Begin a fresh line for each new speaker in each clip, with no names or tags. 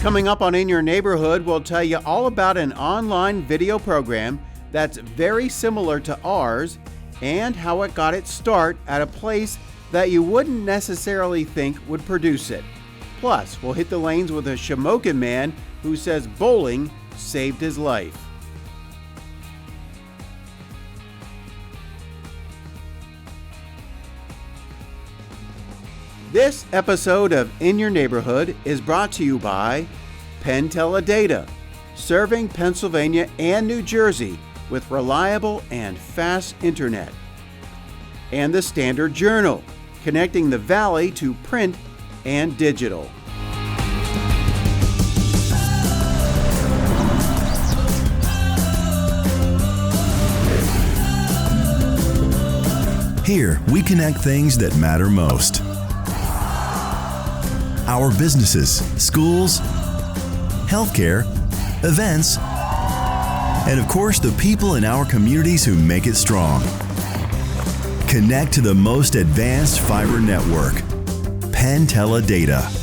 Coming up on In Your Neighborhood, we'll tell you all about an online video program that's very similar to ours and how it got its start at a place that you wouldn't necessarily think would produce it. Plus, we'll hit the lanes with a Shamokin man who says bowling saved his life. This episode of In Your Neighborhood is brought to you by Penn Teledata, serving Pennsylvania and New Jersey with reliable and fast internet. And the Standard Journal, connecting the Valley to print and digital.
Here, we connect things that matter most. Our businesses, schools, healthcare, events, and of course, the people in our communities who make it strong. Connect to the most advanced fiber network, Penn Teledata.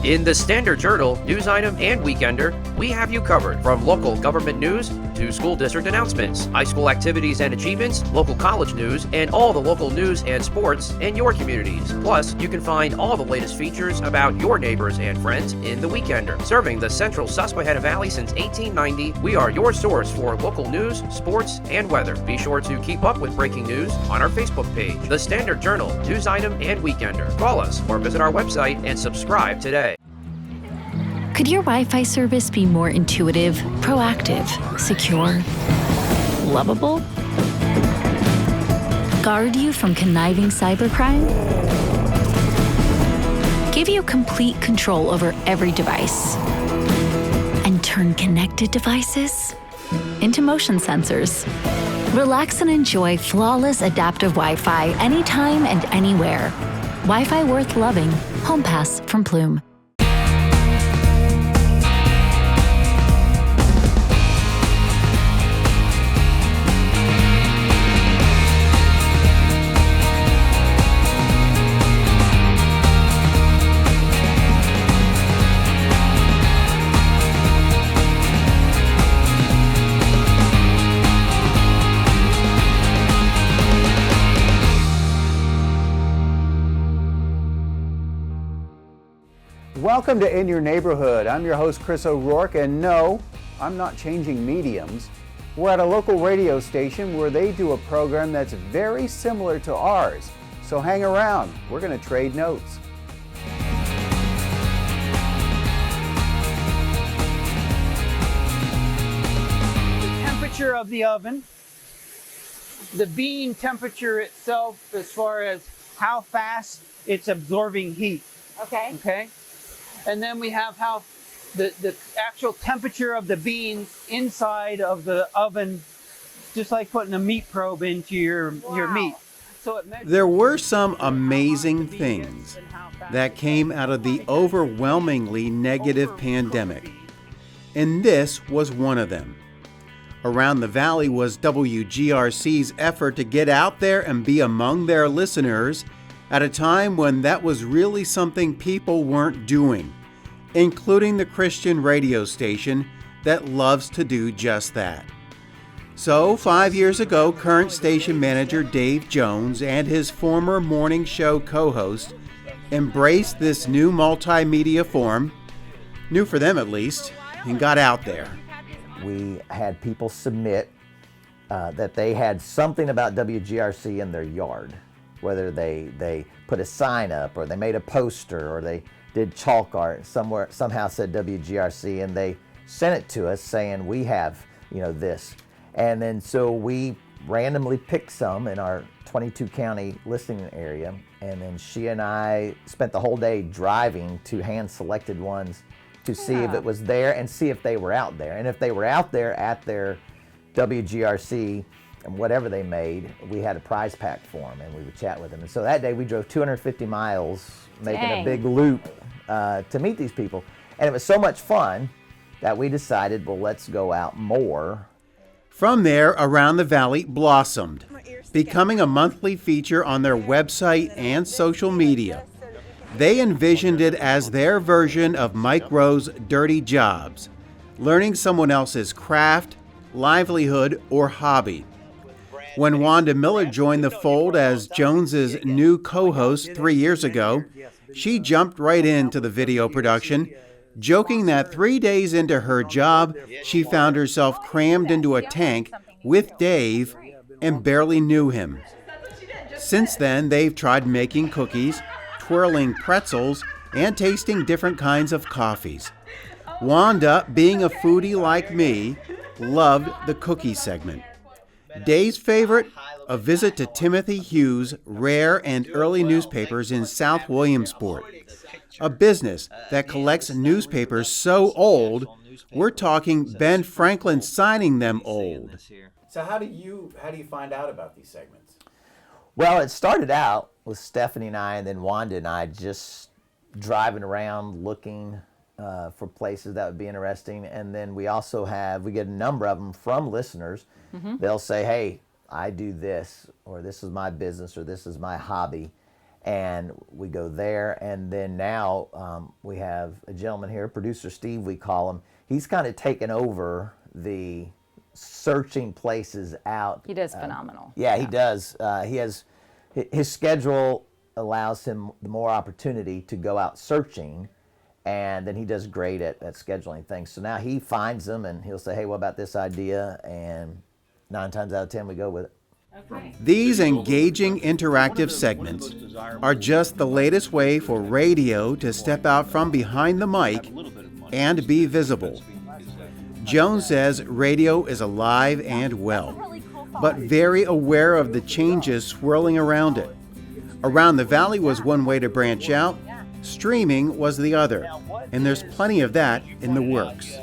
In the Standard Journal, News Item, and Weekender, we have you covered from local government news to school district announcements, high school activities and achievements, local college news, and all the local news and sports in your communities. Plus, you can find all the latest features about your neighbors and friends in the Weekender. Serving the central Susquehanna Valley since 1890, we are your source for local news, sports, and weather. Be sure to keep up with breaking news on our Facebook page, The Standard Journal, News Item, and Weekender. Call us or visit our website and subscribe today.
Could your Wi-Fi service be more intuitive, proactive, secure, lovable? Guard you from conniving cybercrime? Give you complete control over every device? And turn connected devices into motion sensors? Relax and enjoy flawless adaptive Wi-Fi anytime and anywhere. Wi-Fi worth loving. HomePass from Plume.
Welcome to In Your Neighborhood. I'm your host, Chris O'Rourke, and no, I'm not changing mediums. We're at a local radio station where they do a program that's very similar to ours. So hang around. We're going to trade notes.
The temperature of the oven, the bean temperature itself as far as how fast it's absorbing heat. Okay? And then we have how the actual temperature of the beans inside of the oven, just like putting a meat probe into your meat. So
there were some amazing things that came out of the overwhelmingly negative pandemic, and this was one of them. Around the Valley was WGRC's effort to get out there and be among their listeners at a time when that was really something people weren't doing, including the Christian radio station that loves to do just that. So 5 years ago, current station manager Dave Jones and his former morning show co-host embraced this new multimedia form, new for them at least, and got out there.
We had people submit that they had something about WGRC in their yard. Whether they put a sign up or they made a poster or they did chalk art somewhere, somehow said WGRC, and they sent it to us saying we have, this. And then so we randomly picked some in our 22 county listening area, and then she and I spent the whole day driving to hand selected ones to see if it was there and see if they were out there. And if they were out there at their WGRC and whatever they made, we had a prize pack for them, and we would chat with them. And so that day we drove 250 miles, making a big loop to meet these people. And it was so much fun that we decided, well, let's go out more.
From there, Around the Valley blossomed, becoming a monthly feature on their website and social media. They envisioned it as their version of Mike Rowe's Dirty Jobs, learning someone else's craft, livelihood, or hobby. When Wanda Miller joined the fold as Jones's new co-host 3 years ago, she jumped right into the video production, joking that 3 days into her job, she found herself crammed into a tank with Dave and barely knew him. Since then, they've tried making cookies, twirling pretzels, and tasting different kinds of coffees. Wanda, being a foodie like me, loved the cookie segment. Dave's favorite, a visit to Timothy Hughes' rare and early newspapers in South Williamsport, a business that collects newspapers so old, we're talking Ben Franklin signing them old.
So how do you find out about these segments?
Well, it started out with Stephanie and I, and then Wanda and I just driving around looking for places that would be interesting. And then we get a number of them from listeners. Mm-hmm. They'll say, hey, I do this, or this is my business, or this is my hobby. And we go there. And then now we have a gentleman here, producer Steve, we call him. He's kind of taken over the searching places out.
He does phenomenal.
Yeah, he does. His schedule allows him more opportunity to go out searching, and then he does great at scheduling things. So now he finds them, and he'll say, hey, what about this idea? And 9 times out of 10, we go with it.
Okay. These engaging interactive segments are just the latest way for radio to step out from behind the mic and be visible. Jones says radio is alive and well, but very aware of the changes swirling around it. Around the Valley was one way to branch out, streaming was the other, and there's plenty of that in the works.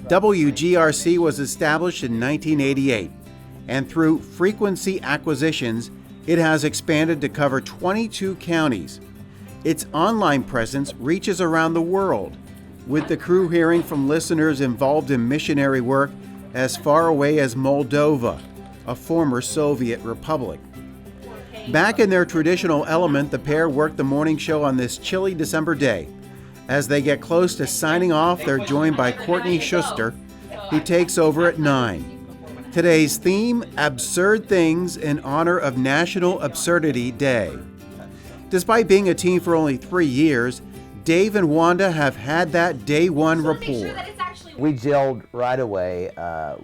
WGRC was established in 1988, and through frequency acquisitions, it has expanded to cover 22 counties. Its online presence reaches around the world, with the crew hearing from listeners involved in missionary work as far away as Moldova, a former Soviet republic. Back in their traditional element, the pair worked the morning show on this chilly December day. As they get close to signing off, they're joined by Courtney Schuster, who takes over at 9. Today's theme, Absurd Things in honor of National Absurdity Day. Despite being a team for only 3 years, Dave and Wanda have had that day one rapport.
We gelled right away.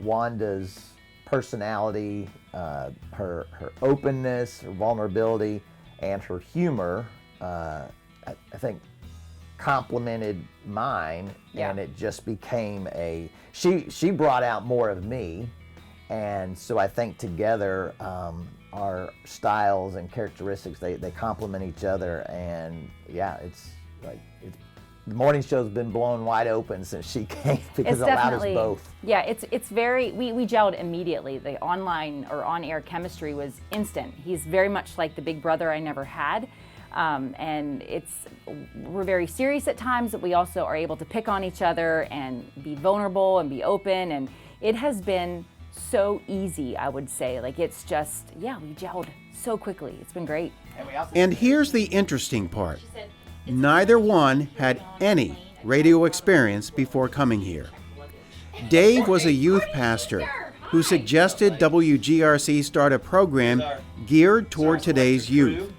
Wanda's personality, her openness, her vulnerability, and her humor, I think, complemented mine, and it just became she brought out more of me, and so I think together our styles and characteristics, they complement each other, and it's like the morning show's been blown wide open since she came because it allowed us both.
Yeah, it's very, we gelled immediately. The online or on-air chemistry was instant. He's very much like the big brother I never had. And we're very serious at times, but we also are able to pick on each other and be vulnerable and be open. And it has been so easy, I would say. Like, it's just, we gelled so quickly. It's been great.
And here's the interesting part. Neither one had any radio experience before coming here. Dave was a youth pastor who suggested WGRC start a program geared toward today's youth.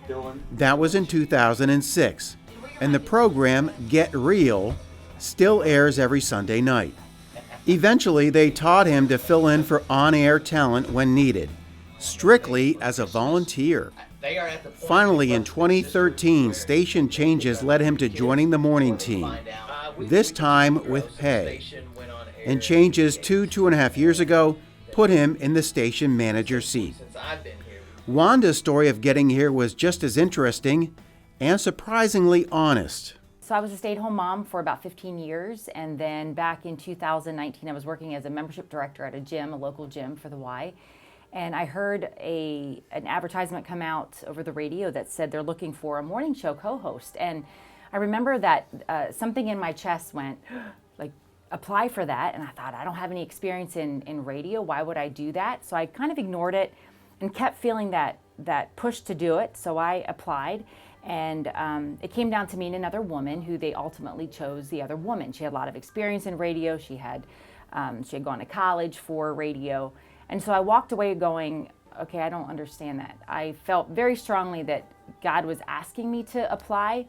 That was in 2006, and the program, Get Real, still airs every Sunday night. Eventually, they taught him to fill in for on-air talent when needed, strictly as a volunteer. Finally, in 2013, station changes led him to joining the morning team, this time with pay. And changes 2.5 years ago put him in the station manager seat. Wanda's story of getting here was just as interesting and surprisingly honest.
So I was a stay-at-home mom for about 15 years, and then back in 2019, I was working as a membership director at a local gym for the Y. And I heard an advertisement come out over the radio that said they're looking for a morning show co-host. And I remember that something in my chest went, like, apply for that. And I thought, I don't have any experience in radio. Why would I do that? So I kind of ignored it and kept feeling that push to do it. So I applied. And it came down to me and another woman who they ultimately chose the other woman. She had a lot of experience in radio. She had gone to college for radio. And so I walked away going, okay, I don't understand that. I felt very strongly that God was asking me to apply.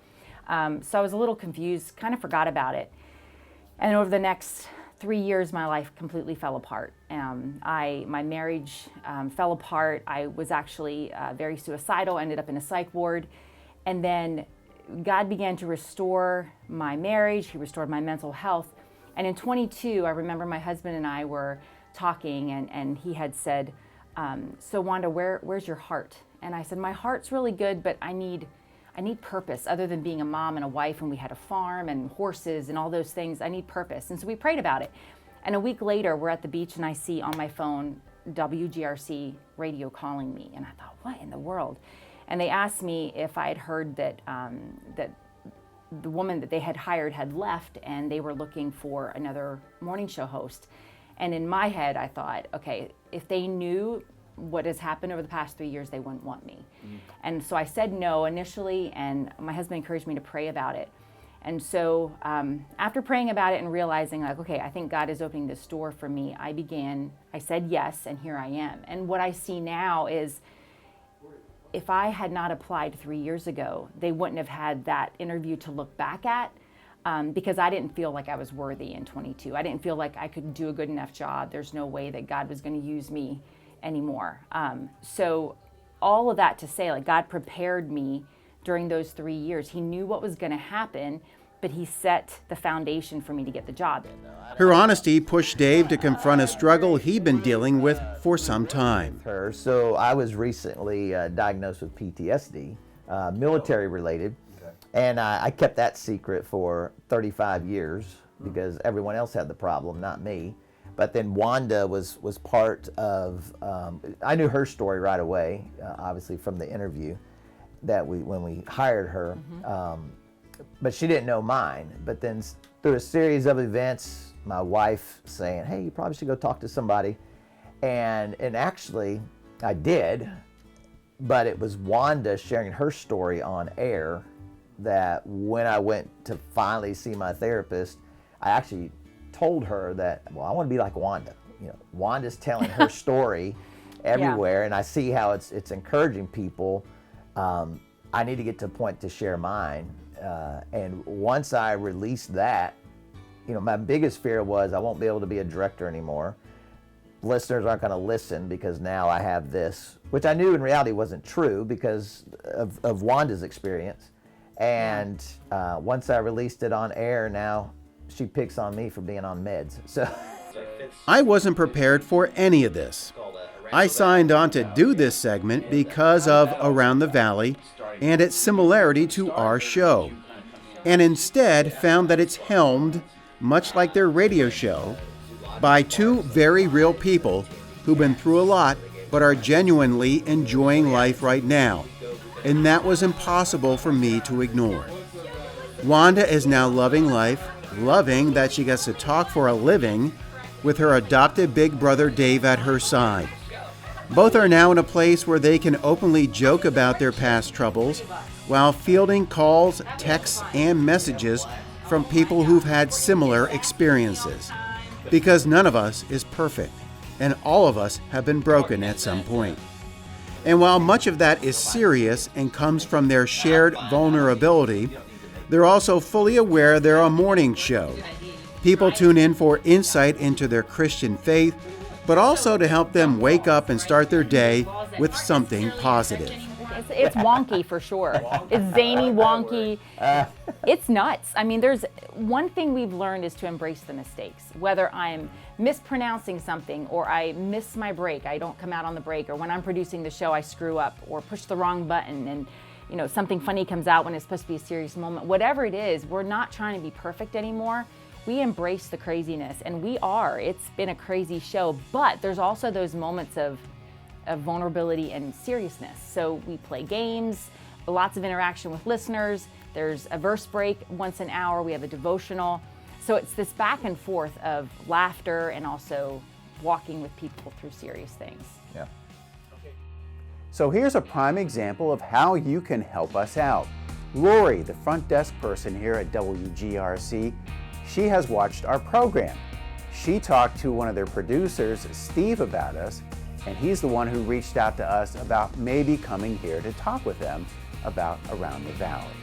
So I was a little confused, kind of forgot about it. And over the next 3 years, my life completely fell apart. My marriage fell apart. I was actually very suicidal, ended up in a psych ward. And then God began to restore my marriage. He restored my mental health. And in 22, I remember my husband and I were talking, and he had said, so Wanda, where's your heart? And I said, my heart's really good, but I need purpose other than being a mom and a wife, and we had a farm and horses and all those things. I need purpose. And so we prayed about it. And a week later, we're at the beach, and I see on my phone WGRC Radio calling me. And I thought, what in the world? And they asked me if I had heard that that the woman that they had hired had left, and they were looking for another morning show host. And in my head, I thought, okay, if they knew what has happened over the past 3 years, they wouldn't want me. And so I said no initially, and my husband encouraged me to pray about it. And so after praying about it and realizing, like, okay, I think God is opening this door for me, I said yes, and here I am. And what I see now is, if I had not applied 3 years ago, they wouldn't have had that interview to look back at, because I didn't feel like I was worthy in 22. I didn't feel like I could do a good enough job. There's no way that God was going to use me anymore. So all of that to say, like, God prepared me during those 3 years. He knew what was going to happen, but he set the foundation for me to get the job.
Her honesty pushed Dave to confront a struggle he'd been dealing with for some time.
So I was recently diagnosed with PTSD, military related, and I kept that secret for 35 years because everyone else had the problem, not me. But then Wanda was part of, I knew her story right away, obviously from the interview when we hired her. But she didn't know mine. But then through a series of events, my wife saying, hey, you probably should go talk to somebody. And actually, I did. But it was Wanda sharing her story on air that when I went to finally see my therapist, I actually told her that, well, I want to be like Wanda. You know, Wanda's telling her story everywhere, and I see how it's encouraging people. I need to get to a point to share mine. And once I released that, you know, my biggest fear was I won't be able to be a director anymore. Listeners aren't going to listen because now I have this, which I knew in reality wasn't true because of Wanda's experience. And once I released it on air, now she picks on me for being on meds. So
I wasn't prepared for any of this. I signed on to do this segment because of Around the Valley and its similarity to our show, and instead found that it's helmed, much like their radio show, by two very real people who've been through a lot but are genuinely enjoying life right now, and that was impossible for me to ignore. Wanda is now loving life, loving that she gets to talk for a living with her adopted big brother Dave at her side. Both are now in a place where they can openly joke about their past troubles while fielding calls, texts, and messages from people who've had similar experiences. Because none of us is perfect, and all of us have been broken at some point. And while much of that is serious and comes from their shared vulnerability, they're also fully aware they're a morning show. People tune in for insight into their Christian faith, but also to help them wake up and start their day with something positive.
It's wonky for sure. It's zany, wonky. It's nuts. I mean, there's one thing we've learned is to embrace the mistakes. Whether I'm mispronouncing something or I miss my break, I don't come out on the break, or when I'm producing the show, I screw up or push the wrong button and something funny comes out when it's supposed to be a serious moment. Whatever it is, we're not trying to be perfect anymore. We embrace the craziness, and we are. It's been a crazy show, but there's also those moments of vulnerability and seriousness. So we play games, lots of interaction with listeners. There's a verse break once an hour. We have a devotional. So it's this back and forth of laughter and also walking with people through serious things.
Yeah.
So here's a prime example of how you can help us out. Lori, the front desk person here at WGRC, she has watched our program. She talked to one of their producers, Steve, about us, and he's the one who reached out to us about maybe coming here to talk with them about Around the Valley.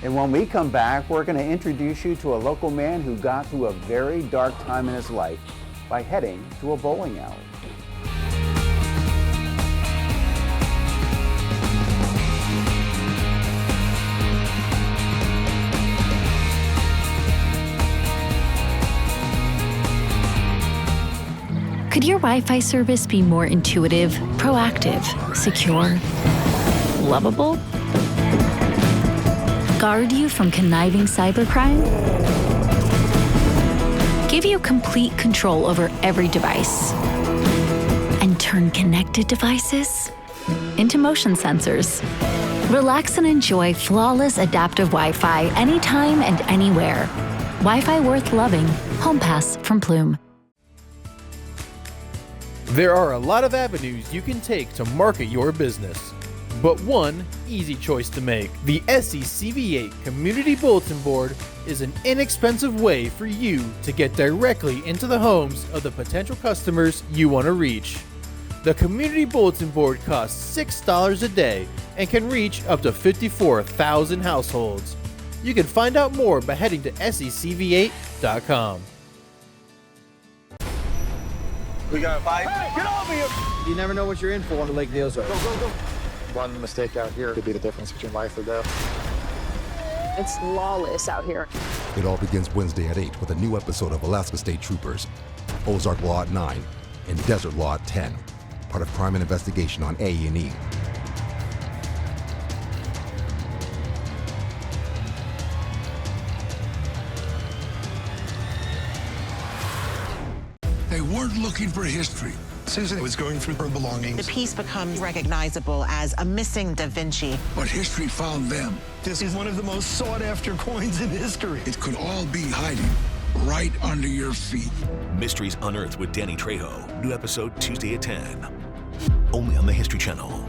And when we come back, we're going to introduce you to a local man who got through a very dark time in his life by heading to a bowling alley.
Could your Wi-Fi service be more intuitive, proactive, secure, lovable? Guard you from conniving cybercrime? Give you complete control over every device? And turn connected devices into motion sensors? Relax and enjoy flawless adaptive Wi-Fi anytime and anywhere. Wi-Fi worth loving. HomePass from Plume.
There are a lot of avenues you can take to market your business, but one easy choice to make. The SECV8 Community Bulletin Board is an inexpensive way for you to get directly into the homes of the potential customers you want to reach. The Community Bulletin Board costs $6 a day and can reach up to 54,000 households. You can find out more by heading to secv8.com.
We got 5.
Hey, get over here!
You never know what you're in for when the lake deals are.
Go, go, go.
One mistake out here could be the difference between life or death.
It's lawless out here.
It all begins Wednesday at 8 with a new episode of Alaska State Troopers, Ozark Law at 9, and Desert Law at 10, part of Crime and Investigation on IYN16 EP1
They weren't looking for history. Susan was going through her belongings.
The piece becomes recognizable as a missing Da Vinci.
But history found them.
This is one of the most sought-after coins in history.
It could all be hiding right under your feet.
Mysteries Unearthed with Danny Trejo. New episode Tuesday at 10. Only on the History Channel.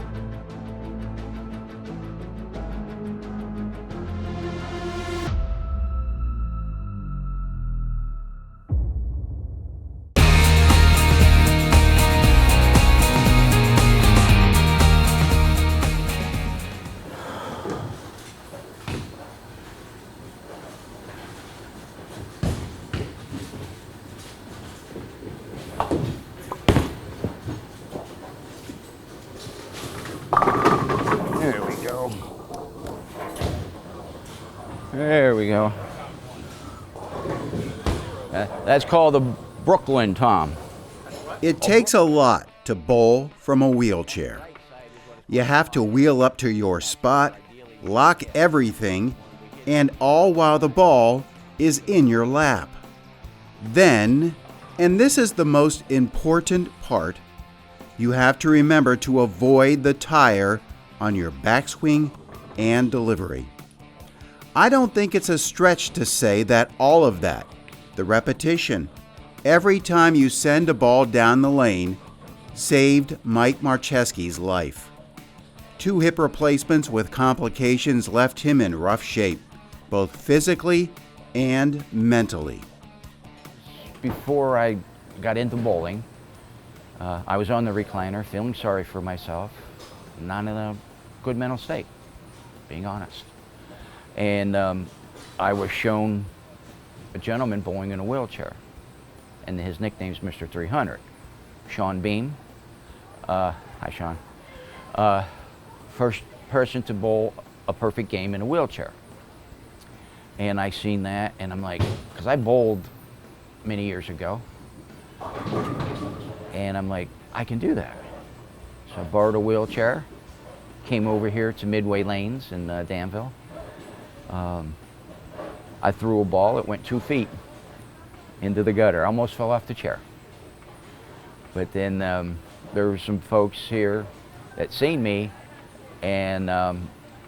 There we go. That's called the Brooklyn, Tom.
It takes a lot to bowl from a wheelchair. You have to wheel up to your spot, lock everything, and all while the ball is in your lap. Then, and this is the most important part, you have to remember to avoid the tire on your backswing and delivery. I don't think it's a stretch to say that all of that, the repetition, every time you send a ball down the lane, saved Mike Marcheskie's life. 2 hip replacements with complications left him in rough shape, both physically and mentally.
Before I got into bowling, I was on the recliner feeling sorry for myself, not in a good mental state, being honest. And I was shown a gentleman bowling in a wheelchair, and his nickname's Mr. 300. Sean Beam. Hi, Sean. First person to bowl a perfect game in a wheelchair. And I seen that, and I'm like, because I bowled many years ago, and I'm like, I can do that. So I borrowed a wheelchair, came over here to Midway Lanes in Danville. I threw a ball, it went 2 feet into the gutter. I almost fell off the chair. But then there were some folks here that seen me and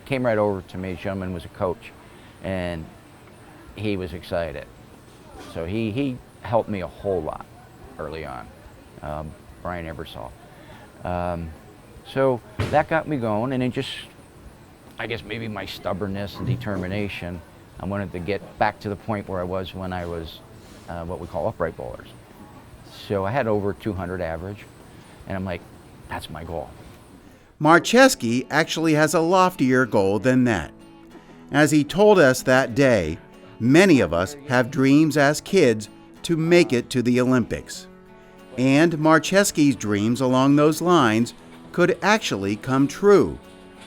came right over to me. The gentleman was a coach, and he was excited. So he helped me a whole lot early on, Brian Ebersol. So that got me going, and then just, I guess maybe my stubbornness and determination, I wanted to get back to the point where I was when I was what we call upright bowlers. So I had over 200 average, and I'm like, that's my goal.
Marcheskie actually has a loftier goal than that. As he told us that day, many of us have dreams as kids to make it to the Olympics. And Marcheskie's dreams along those lines could actually come true,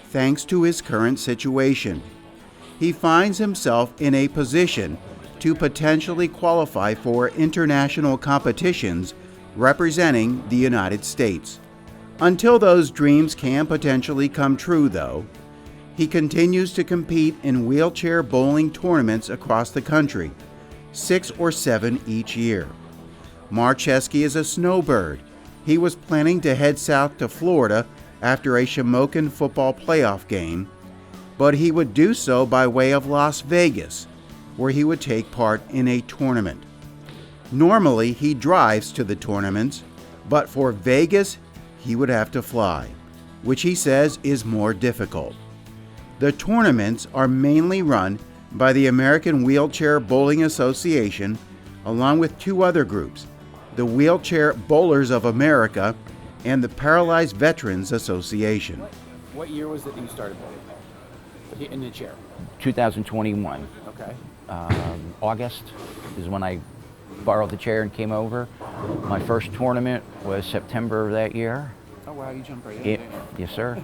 thanks to his current situation. He finds himself in a position to potentially qualify for international competitions representing the United States. Until those dreams can potentially come true, though, he continues to compete in wheelchair bowling tournaments across the country, 6 or 7 each year. Marcheskie is a snowbird. He was planning to head south to Florida after a Shamokin football playoff game, but he would do so by way of Las Vegas, where he would take part in a tournament. Normally, he drives to the tournaments, but for Vegas, he would have to fly, which he says is more difficult. The tournaments are mainly run by the American Wheelchair Bowling Association, along with 2 other groups, the Wheelchair Bowlers of America and the Paralyzed Veterans Association.
What year was it you started bowling in the chair?
2021.
Okay.
August is when I borrowed the chair and came over. My first tournament was September of that year.
Oh wow, you jumped right in.
Yes, sir.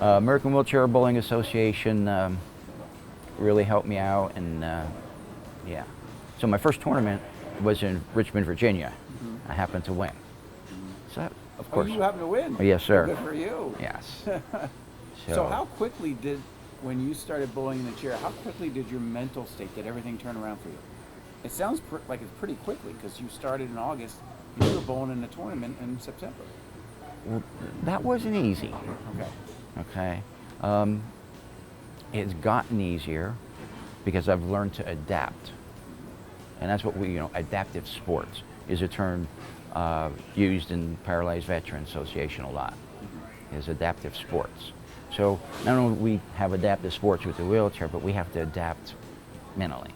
American Wheelchair Bowling Association really helped me out, and yeah. So my first tournament was in Richmond, Virginia. I happened to win. So of course.
Oh, you happened to win?
Yes, sir.
Good for you.
Yes.
So how quickly did, when you started bowling in the chair, how quickly did your mental state, did everything turn around for you? It sounds like it's pretty quickly, because you started in August, you were bowling in a tournament in September.
Well, that wasn't easy.
Okay.
Okay. It's gotten easier because I've learned to adapt. And that's what adaptive sports is a term used in Paralyzed Veterans Association a lot, is adaptive sports. So not only do we have adaptive sports with the wheelchair, but we have to adapt mentally.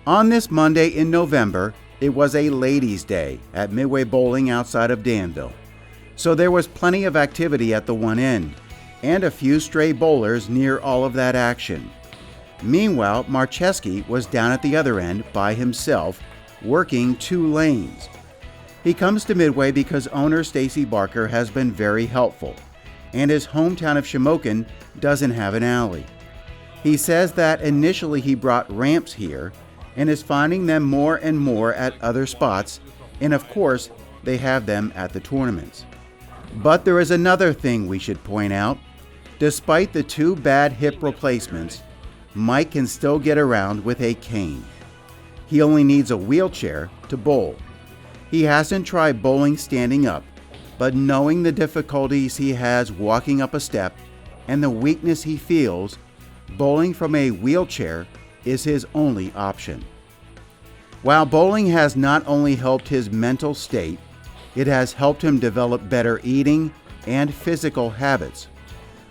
On this Monday in November, it was a ladies' day at Midway Bowling outside of Danville. So there was plenty of activity at the one end, and a few stray bowlers near all of that action. Meanwhile, Marcheskie was down at the other end by himself, working 2 lanes. He comes to Midway because owner Stacy Barker has been very helpful, and his hometown of Shamokin doesn't have an alley. He says that initially he brought ramps here, and is finding them more and more at other spots, and of course, they have them at the tournaments. But there is another thing we should point out. Despite the 2 bad hip replacements, Mike can still get around with a cane. He only needs a wheelchair to bowl. He hasn't tried bowling standing up, but knowing the difficulties he has walking up a step and the weakness he feels, bowling from a wheelchair is his only option. While bowling has not only helped his mental state, it has helped him develop better eating and physical habits.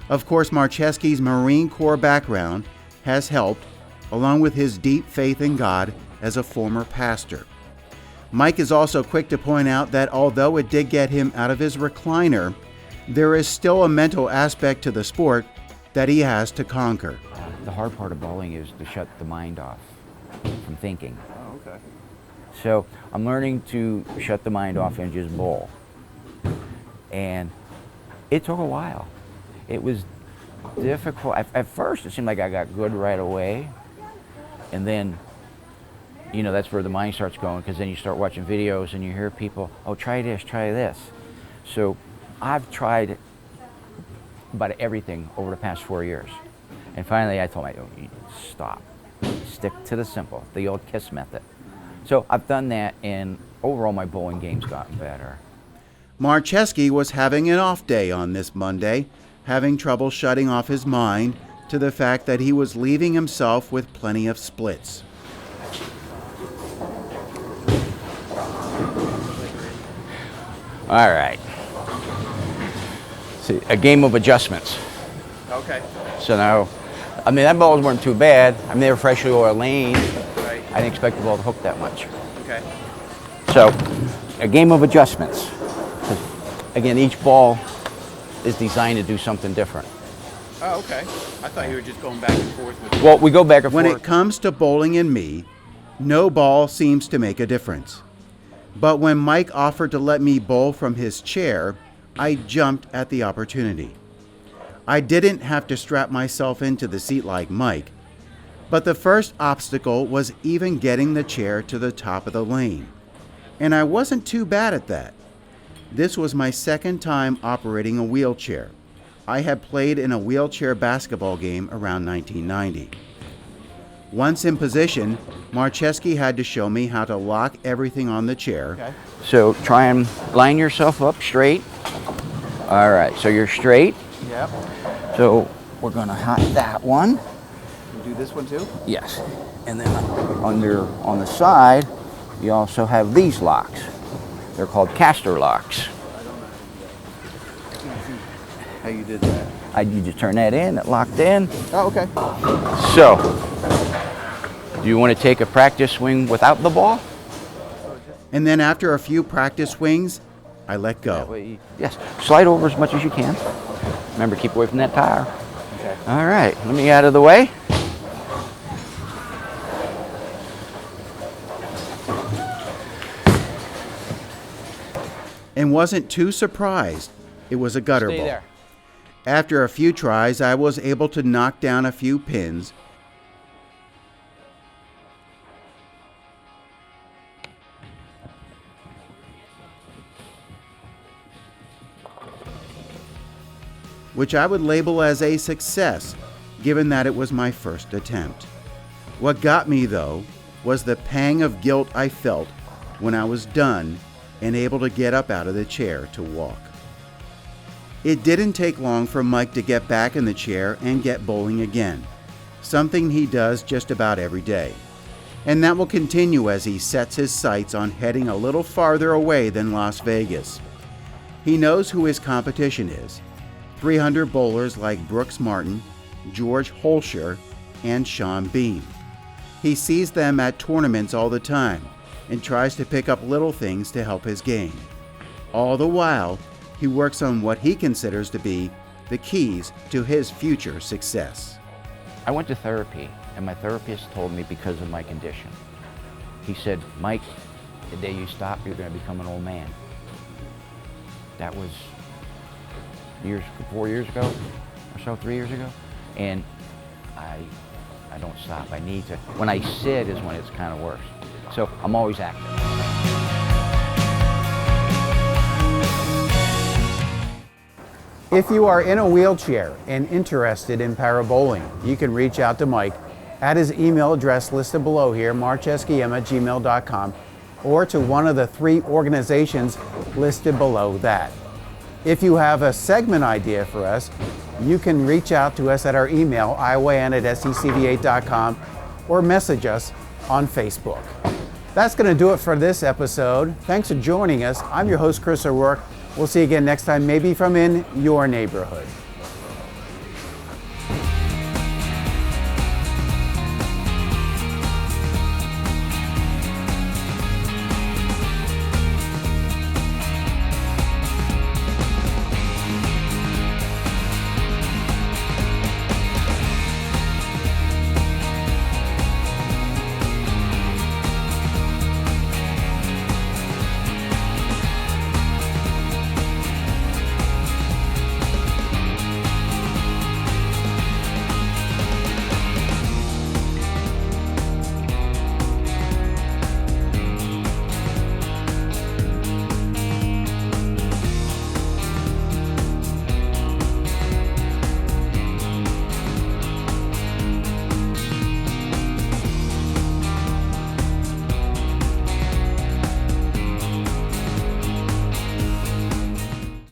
Of course, Marcheskie's Marine Corps background has helped, along with his deep faith in God as a former pastor. Mike is also quick to point out that although it did get him out of his recliner, there is still a mental aspect to the sport that he has to conquer.
The hard part of bowling is to shut the mind off from thinking.
Oh, okay.
So I'm learning to shut the mind off and just bowl. And it took a while. It was difficult. At first, it seemed like I got good right away. And then, that's where the mind starts going, because then you start watching videos and you hear people, oh, try this, try this. So I've tried about everything over the past 4 years. And finally, I told myself, stop. Stick to the simple, the old KISS method. So I've done that, and overall my bowling game's gotten better.
Marcheskie was having an off day on this Monday, having trouble shutting off his mind to the fact that he was leaving himself with plenty of splits.
All right. See, a game of adjustments.
Okay.
So now, I mean, that ball wasn't too bad. I mean, they were freshly oiled lanes.
Right.
I didn't expect the ball to hook that much.
Okay.
So, a game of adjustments. Again, each ball is designed to do something different.
Oh, okay. I thought you were just going back and forth with.
Well, we go back and
When
forth.
it comes to bowling and me, no ball seems to make a difference. But when Mike offered to let me bowl from his chair, I jumped at the opportunity. I didn't have to strap myself into the seat like Mike, but the first obstacle was even getting the chair to the top of the lane. And I wasn't too bad at that. This was my second time operating a wheelchair. I had played in a wheelchair basketball game around 1990. Once in position, Marcheskie had to show me how to lock everything on the chair.
Okay. So try and line yourself up straight. All right, so you're straight.
Yep.
So we're gonna hot that one.
You do this one too?
Yes. And then on the side, you also have these locks. They're called caster locks.
How you did that?
You just turn that in, it locked in.
Oh, okay.
So, do you want to take a practice swing without the ball?
And then after a few practice swings, I let go.
Yes, slide over as much as you can. Remember, keep away from that tire.
Okay.
All right, let me out of the way.
And wasn't too surprised it was a gutter
Stay
ball.
there.
After a few tries, I was able to knock down a few pins. Which I would label as a success, given that it was my first attempt. What got me, though, was the pang of guilt I felt when I was done and able to get up out of the chair to walk. It didn't take long for Mike to get back in the chair and get bowling again, something he does just about every day. And that will continue as he sets his sights on heading a little farther away than Las Vegas. He knows who his competition is, 300 bowlers like Brooks Martin, George Holscher, and Sean Bean. He sees them at tournaments all the time and tries to pick up little things to help his game. All the while, he works on what he considers to be the keys to his future success.
I went to therapy, and my therapist told me because of my condition. He said, Mike, the day you stop, you're going to become an old man. That was 4 years ago, or so, 3 years ago. And I don't stop. I need to. When I sit is when it's kind of worse. So I'm always active.
If you are in a wheelchair and interested in para bowling, you can reach out to Mike at his email address listed below here, marcheskiem@gmail.com, or to one of the 3 organizations listed below that. If you have a segment idea for us, you can reach out to us at our email, IYN@secv8.com, or message us on Facebook. That's going to do it for this episode. Thanks for joining us. I'm your host, Chris O'Rourke. We'll see you again next time, maybe from in your neighborhood.